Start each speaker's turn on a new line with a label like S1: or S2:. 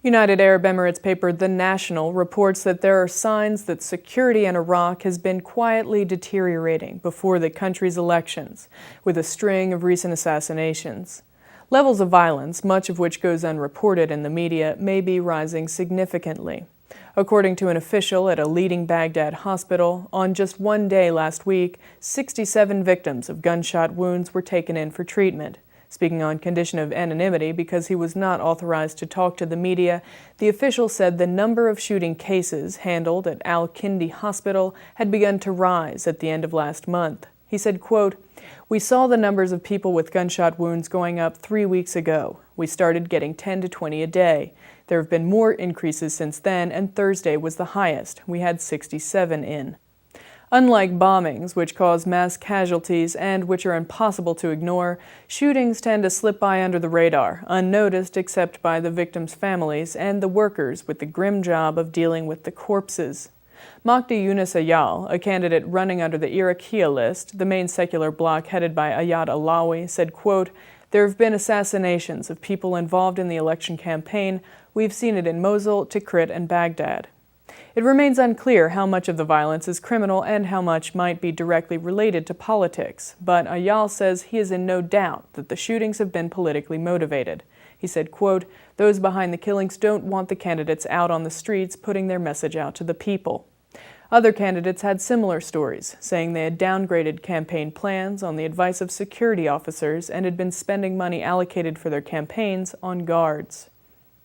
S1: United Arab Emirates paper The National reports that there are signs that security in Iraq has been quietly deteriorating before the country's elections, with a string of recent assassinations. Levels of violence, much of which goes unreported in the media, may be rising significantly. According to an official at a leading Baghdad hospital, on just one day last week, 67 victims of gunshot wounds were taken in for treatment. Speaking on condition of anonymity because he was not authorized to talk to the media, the official said the number of shooting cases handled at al-Maliki hospital had begun to rise at the end of last month. He said, quote, "We saw the numbers of people with gunshot wounds going up 3 weeks ago. We started getting 10 to 20 a day. There have been more increases since then, and Thursday was the highest. We had 67 in." Unlike bombings, which cause mass casualties and which are impossible to ignore, shootings tend to slip by under the radar, unnoticed except by the victims' families and the workers with the grim job of dealing with the corpses. Mahdi Yunus Ayal, a candidate running under the Iraqiyya list, the main secular bloc headed by Ayad Alawi, said, quote, "There have been assassinations of people involved in the election campaign. We've seen it in Mosul, Tikrit, and Baghdad." It remains unclear how much of the violence is criminal and how much might be directly related to politics, but Ayal says he is in no doubt that the shootings have been politically motivated. He said, quote, "Those behind the killings don't want the candidates out on the streets putting their message out to the people." Other candidates had similar stories, saying they had downgraded campaign plans on the advice of security officers and had been spending money allocated for their campaigns on guards.